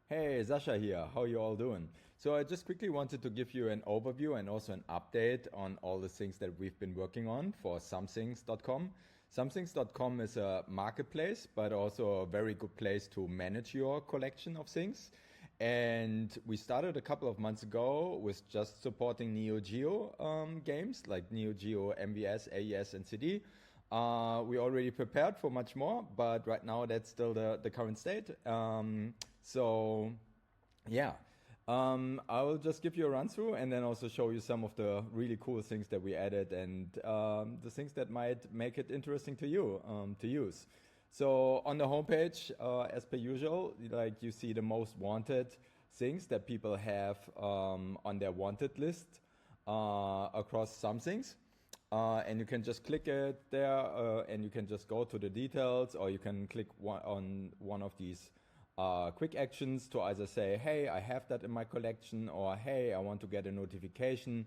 Hey, Sasha here. How you all doing? So I just quickly wanted to give you an overview and also an update on all the things that we've been working on for somethings.com. Somethings.com is a marketplace, but also a very good place to manage your collection of things. And we started a couple of months ago with just supporting Neo Geo games like Neo Geo, MVS, AES, and CD. We already prepared for much more, but right now that's still the current state. So yeah, I will just give you a run through and then also show you some of the really cool things that we added and the things that might make it interesting to you to use. So on the homepage, as per usual, like you see the most wanted things that people have on their wanted list across some things. And you can just click it there and you can just go to the details, or you can click on one of these quick actions to either say, hey, I have that in my collection, or hey, I want to get a notification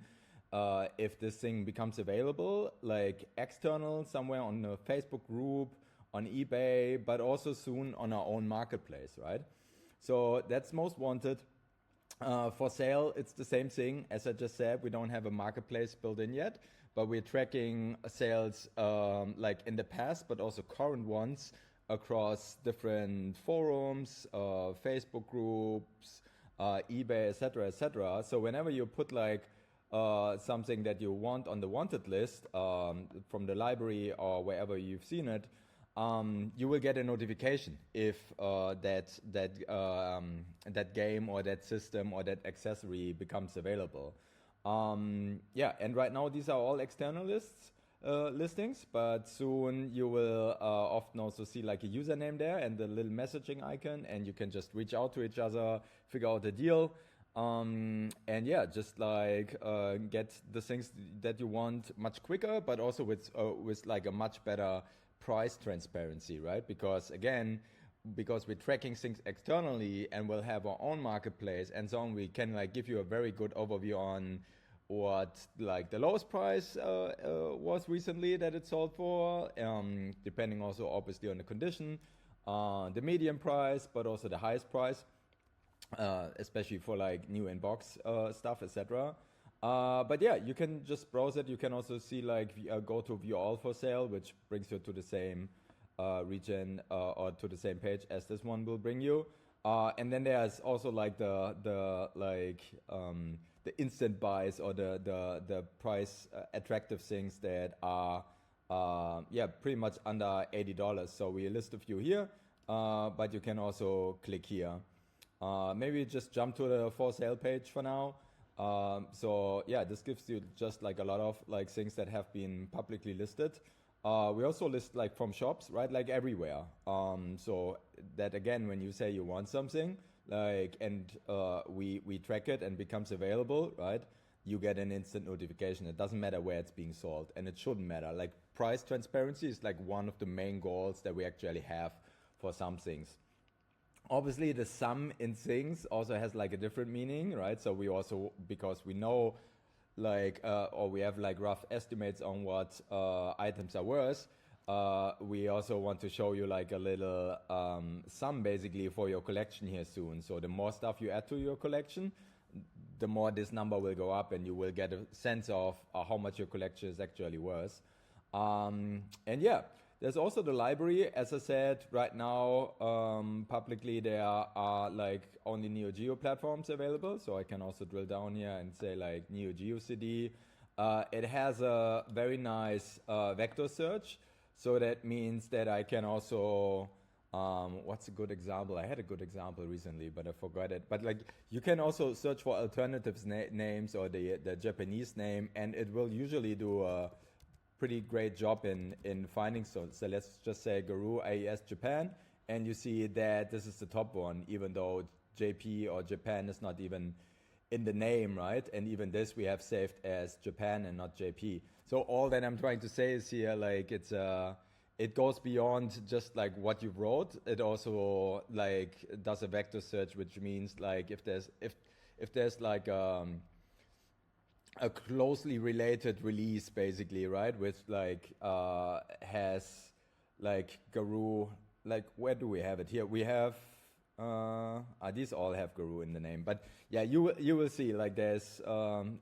if this thing becomes available, like external somewhere on a Facebook group, on eBay, but also soon on our own marketplace, right? So that's most wanted. For sale, it's the same thing. As I just said, we don't have a marketplace built in yet, but we're tracking sales like in the past, but also current ones across different forums, Facebook groups, eBay, etc., etc. So whenever you put like something that you want on the wanted list from the library or wherever you've seen it, you will get a notification if that game or that system or that accessory becomes available. Yeah, and right now these are all external listings, but soon you will often also see like a username there and the little messaging icon, and you can just reach out to each other, figure out the deal. And yeah, just like get the things that you want much quicker, but also with like a much better price transparency, right? Because again, because we're tracking things externally and we'll have our own marketplace and so on, we can like give you a very good overview on what like the lowest price was recently that it sold for, depending also obviously on the condition, the medium price, but also the highest price, especially for like new inbox stuff, etc. But yeah, you can just browse it. You can also see like go to view all for sale, which brings you to the same region or to the same page as this one will bring you. And then there's also like the instant buys or the price attractive things that are yeah, pretty much under $80. So we list a few here, but you can also click here. Maybe just jump to the for sale page for now. So yeah, this gives you just like a lot of like things that have been publicly listed. We also list like from shops, right? Like everywhere. So that again, when you say you want something like, and we track it and becomes available, right? You get an instant notification. It doesn't matter where it's being sold, and it shouldn't matter. Like price transparency is like one of the main goals that we actually have for some things. Obviously, the sum in things also has like a different meaning, right? So we also, because we know like, or we have like rough estimates on what items are worth, we also want to show you like a little sum basically for your collection here soon. So the more stuff you add to your collection, the more this number will go up and you will get a sense of how much your collection is actually worth. And yeah, there's also the library. As I said, right now, publicly there are like only Neo Geo platforms available. So I can also drill down here and say like Neo Geo CD. It has a very nice vector search. So that means that I can also, what's a good example? I had a good example recently, but I forgot it. But like you can also search for alternatives names or the Japanese name, and it will usually do a pretty great job in finding. So let's just say Guru AES Japan, and you see that this is the top one, even though JP or Japan is not even in the name, right? And even this we have saved as Japan and not JP. So all that I'm trying to say is here, like it goes beyond just like what you wrote. It also like does a vector search, which means like if there's like a closely related release basically, right? With like has like Garou, like where do we have it here? We have I these all have guru in the name. But yeah, you will see like there's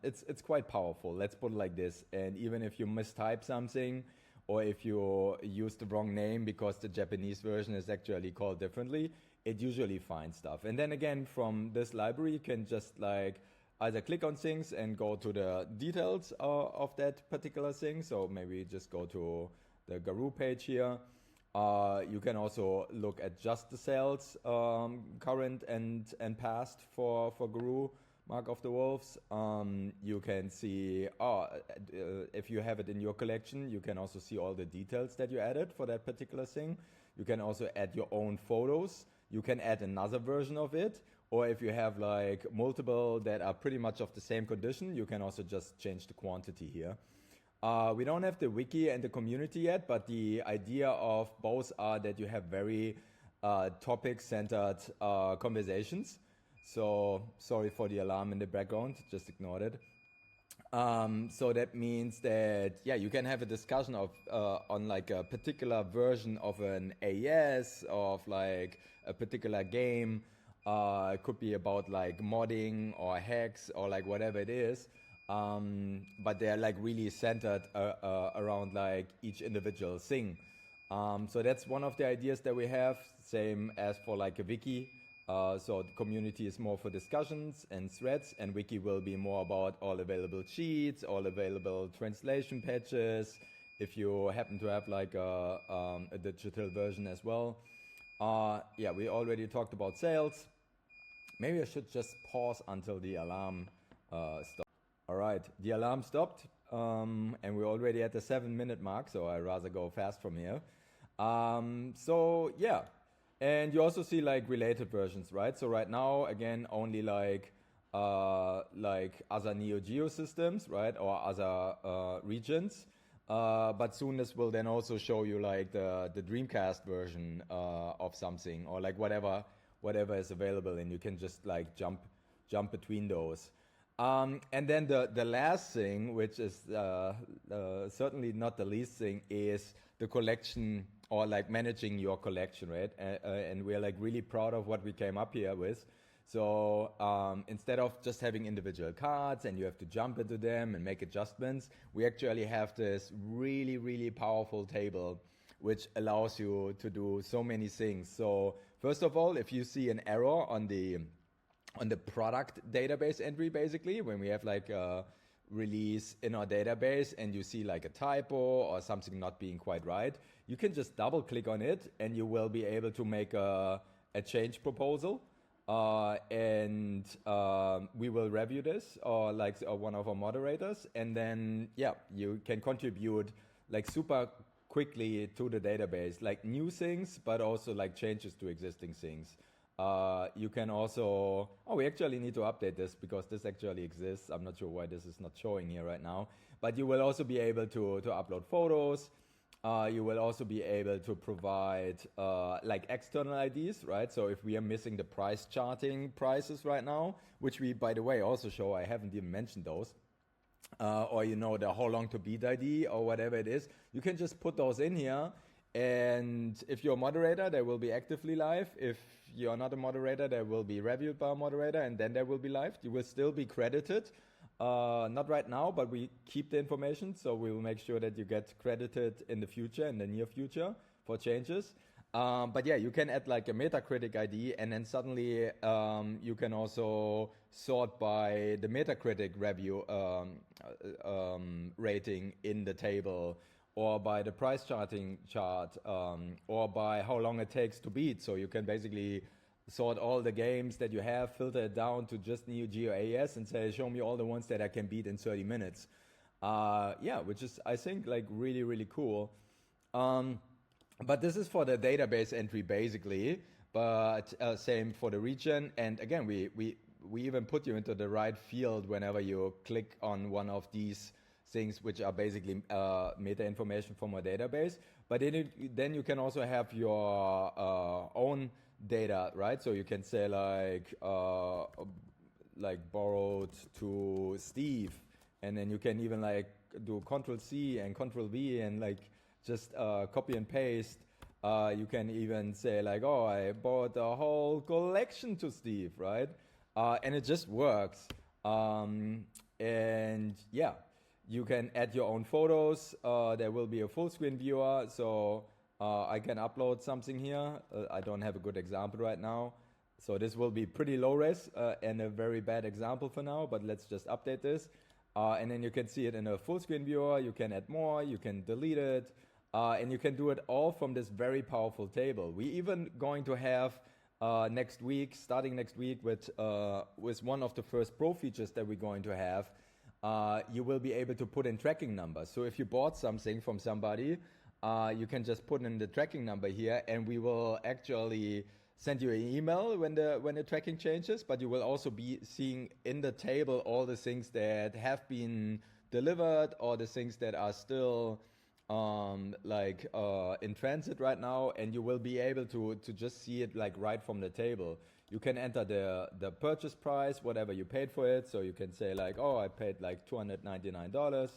it's quite powerful. Let's put it like this. And even if you mistype something, or if you use the wrong name because the Japanese version is actually called differently, it usually finds stuff. And then again, from this library, you can just like either click on things and go to the details of that particular thing. So maybe just go to the Guru page here. You can also look at just the sales, current and past for Guru, Mark of the Wolves. You can see, if you have it in your collection, you can also see all the details that you added for that particular thing. You can also add your own photos. You can add another version of it. Or if you have like multiple that are pretty much of the same condition, you can also just change the quantity here. We don't have the wiki and the community yet, but the idea of both are that you have very topic-centered conversations. So sorry for the alarm in the background, just ignored it. So that means that, yeah, you can have a discussion of on like a particular version of an AES, of like a particular game. It could be about like modding or hacks or like whatever it is. But they're like really centered around like each individual thing. So that's one of the ideas that we have, same as for like a wiki. So the community is more for discussions and threads, and wiki will be more about all available cheats, all available translation patches, if you happen to have like a digital version as well. Yeah, we already talked about sales. Maybe I should just pause until the alarm stops. All right, the alarm stopped, and we're already at the 7-minute mark, so I'd rather go fast from here. So yeah, and you also see like related versions, right? So right now, again, only like other Neo Geo systems, right, or other regions. But soon this will then also show you like the Dreamcast version of something, or like whatever is available, and you can just like jump between those. And then the last thing, which is certainly not the least thing, is the collection, or like managing your collection, right? And we're like really proud of what we came up here with. So instead of just having individual cards and you have to jump into them and make adjustments, we actually have this really, really powerful table which allows you to do so many things. So first of all, if you see an error on the product database entry, basically, when we have like a release in our database and you see like a typo or something not being quite right, you can just double click on it and you will be able to make a change proposal. And we will review this, or like one of our moderators, and then yeah, you can contribute like super quickly to the database, like new things, but also like changes to existing things. You can also, we actually need to update this because this actually exists. I'm not sure why this is not showing here right now, but you will also be able to upload photos. You will also be able to provide like external IDs, right? So if we are missing the price charting prices right now, which we, by the way, also show, I haven't even mentioned those, or the how long to beat ID or whatever it is, you can just put those in here. And if you're a moderator, they will be actively live. If you're not a moderator, they will be reviewed by a moderator, and then they will be live. You will still be credited. Not right now, but we keep the information, so we will make sure that you get credited in the future, in the near future, for changes. But yeah, you can add like a Metacritic ID, and then suddenly you can also sort by the Metacritic review rating in the table, or by the price charting chart, or by how long it takes to beat. So you can basically sort all the games that you have, filter it down to just Neo Geo AES, and say, show me all the ones that I can beat in 30 minutes. Yeah, which is, I think, like really, really cool. But this is for the database entry, basically, but same for the region. And again, we even put you into the right field whenever you click on one of these things, which are basically meta information from a database. But then you can also have your own data, right? So you can say like borrowed to Steve, and then you can even like do Control C and Control V and like just copy and paste You can even say like, oh, I bought a whole collection to Steve, right? And it just works. And yeah, you can add your own photos. There will be a full screen viewer, so I can upload something here. I don't have a good example right now. So this will be pretty low res and a very bad example for now, but let's just update this. And then you can see it in a full screen viewer. You can add more, you can delete it, and you can do it all from this very powerful table. We even going to have next week, starting next week with one of the first pro features that we're going to have, you will be able to put in tracking numbers. So if you bought something from somebody, you can just put in the tracking number here, and we will actually send you an email when the tracking changes, but you will also be seeing in the table all the things that have been delivered or the things that are still in transit right now, and you will be able to just see it like right from the table. You can enter the purchase price, whatever you paid for it, so you can say like, oh, I paid like $299,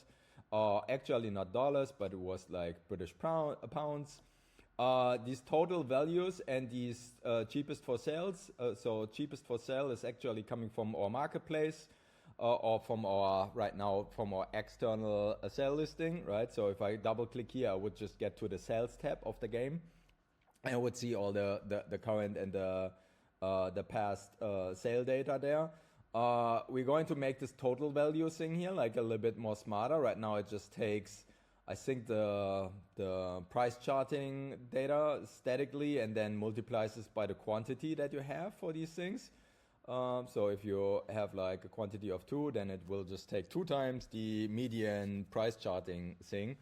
or actually not dollars, but it was like British pounds. These total values and these cheapest for sales. So cheapest for sale is actually coming from our marketplace or from our external sale listing, right? So if I double click here, I would just get to the sales tab of the game, and I would see all the current and the past sale data there. We're going to make this total value thing here like a little bit more smarter. Right now it just takes, I think, the price charting data statically and then multiplies this by the quantity that you have for these things. So if you have like a quantity of 2, then it will just take 2 times the median price charting thing.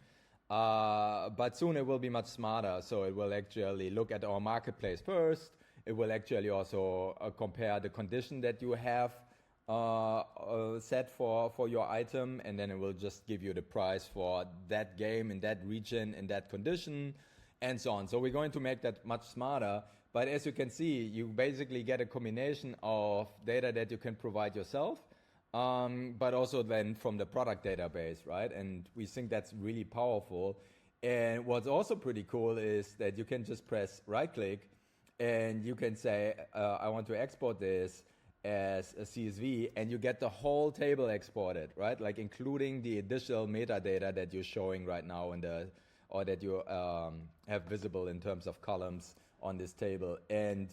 But soon it will be much smarter. So it will actually look at our marketplace first. It will actually also compare the condition that you have set for your item, and then it will just give you the price for that game in that region in that condition, and so on. So we're going to make that much smarter. But as you can see, you basically get a combination of data that you can provide yourself, but also then from the product database, right? And we think that's really powerful. And what's also pretty cool is that you can just press right click and you can say, I want to export this as a CSV, and you get the whole table exported, right? Like including the additional metadata that you're showing right now or that you have visible in terms of columns on this table. And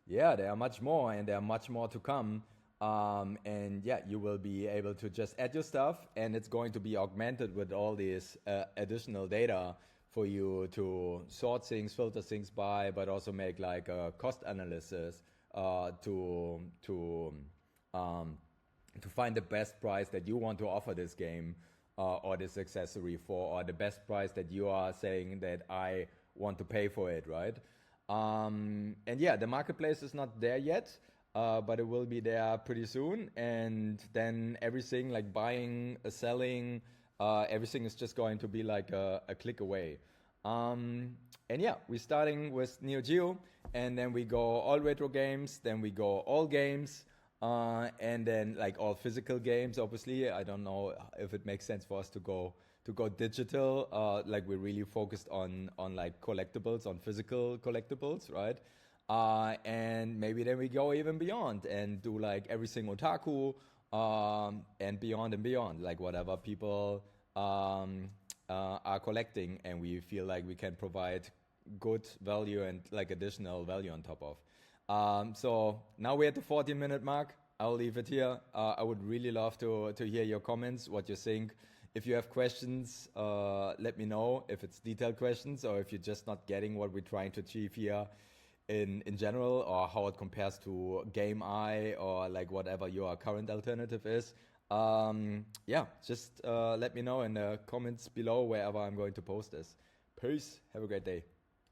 yeah, there are much more, and there are much more to come. And yeah, you will be able to just add your stuff, and it's going to be augmented with all these additional data for you to sort things, filter things by, but also make like a cost analysis to find the best price that you want to offer this game or this accessory for, or the best price that you are saying that I want to pay for it, right? And yeah, the marketplace is not there yet, but it will be there pretty soon. And then everything like buying, selling, everything is just going to be like a click away. And yeah, we're starting with Neo Geo, and then we go all retro games, then we go all games, and then like all physical games. Obviously, I don't know if it makes sense for us to go digital. Like we're really focused on like collectibles, on physical collectibles, right? And maybe then we go even beyond and do like everything otaku, and beyond, like whatever people are collecting, and we feel like we can provide good value and like additional value on top of. So now we're at the 14-minute mark. I'll leave it here. I would really love to hear your comments, what you think. If you have questions, let me know if it's detailed questions or if you're just not getting what we're trying to achieve here in general, or how it compares to Game Eye or like whatever your current alternative is. Yeah, just let me know in the comments below wherever I'm going to post this. Peace. Have a great day.